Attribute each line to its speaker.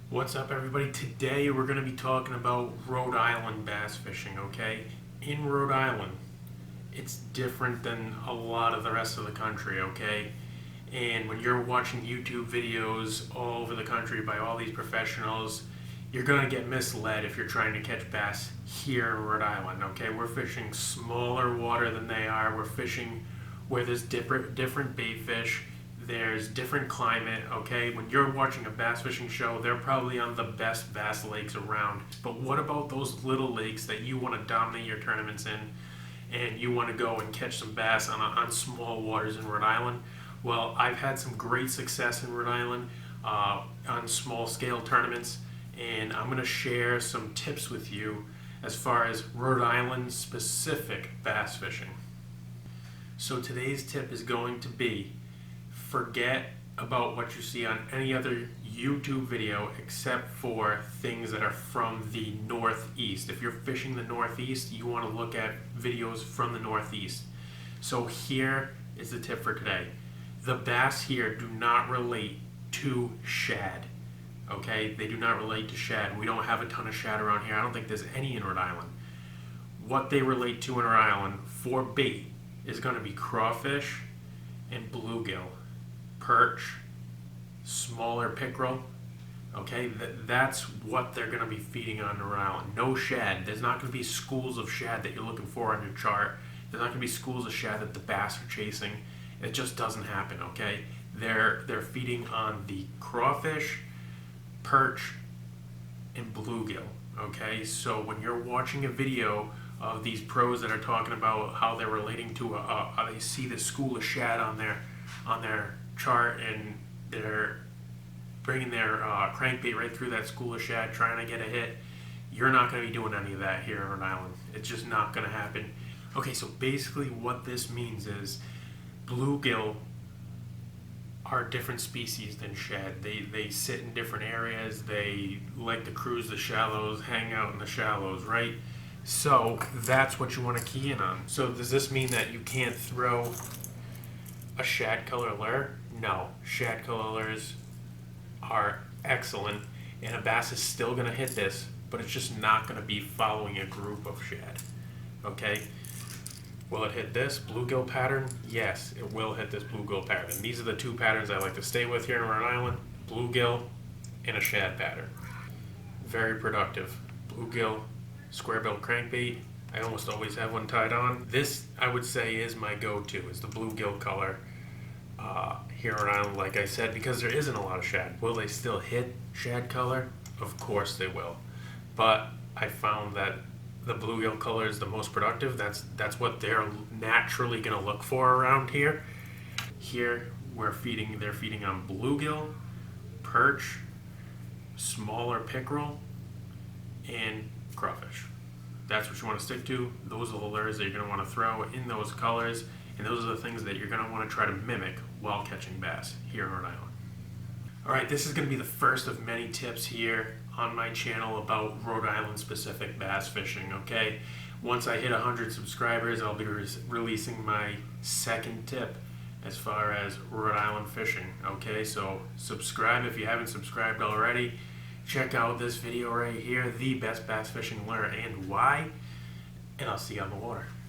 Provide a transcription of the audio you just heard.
Speaker 1: What's up, everybody? Today we're going to be talking about Rhode Island bass fishing, okay? In Rhode Island, it's different than a lot of the rest of the country, okay? And when you're watching YouTube videos all over the country by all these professionals, you're going to get misled if you're trying to catch bass here in Rhode Island, okay? We're fishing smaller water than they are. We're fishing where there's different bait fish. There's different climate, okay? When you're watching a bass fishing show, they're probably on the best bass lakes around. But what about those little lakes that you want to dominate your tournaments in and you want to go and catch some bass on small waters in Rhode Island? Well, I've had some great success in Rhode Island on small scale tournaments, and I'm going to share some tips with you as far as Rhode Island specific bass fishing. So today's tip is going to be: forget about what you see on any other YouTube video except for things that are from the Northeast. If you're fishing the Northeast, you want to look at videos from the Northeast. So here is the tip for today. The bass here do not relate to shad. Okay? They do not relate to shad. We don't have a ton of shad around here. I don't think there's any in Rhode Island. What they relate to in Rhode Island for bait is going to be crawfish and bluegill, perch, smaller pickerel. Okay, that's what they're going to be feeding on Rhode Island. No shad. There's not going to be schools of shad that you're looking for on your chart. There's not going to be schools of shad that the bass are chasing. It just doesn't happen. Okay, they're feeding on the crawfish, perch, and bluegill. Okay, so when you're watching a video of these pros that are talking about how they're relating to how they see the school of shad on their chart, and they're bringing their crankbait right through that school of shad trying to get a hit, you're not going to be doing any of that here in Rhode Island. It's just not going to happen. Okay, so basically what this means is bluegill are different species than shad. They sit in different areas. They like to cruise the shallows, hang out in the shallows, right? So that's what you want to key in on. So does this mean that you can't throw a shad color lure? No, shad color lures are excellent, and a bass is still going to hit this, but it's just not going to be following a group of shad. Okay? Will it hit this bluegill pattern? Yes, it will hit this bluegill pattern. These are the two patterns I like to stay with here in Rhode Island: bluegill and a shad pattern. Very productive. Bluegill, square bill crankbait. I almost always have one tied on. This, I would say, is my go-to, is the bluegill color here in Rhode Island, like I said, because there isn't a lot of shad. Will they still hit shad color? Of course they will. But I found that the bluegill color is the most productive. That's what they're naturally going to look for around here. Here they're feeding on bluegill, perch, smaller pickerel, and crawfish. That's what you want to stick to. Those are the lures that you're going to want to throw in those colors, and those are the things that you're going to want to try to mimic while catching bass here in Rhode Island. Alright, this is going to be the first of many tips here on my channel about Rhode Island specific bass fishing, okay? Once I hit 100 subscribers, I'll be releasing my second tip as far as Rhode Island fishing, okay? So subscribe if you haven't subscribed already. Check out this video right here, the best bass fishing lure and why, and I'll see you on the water.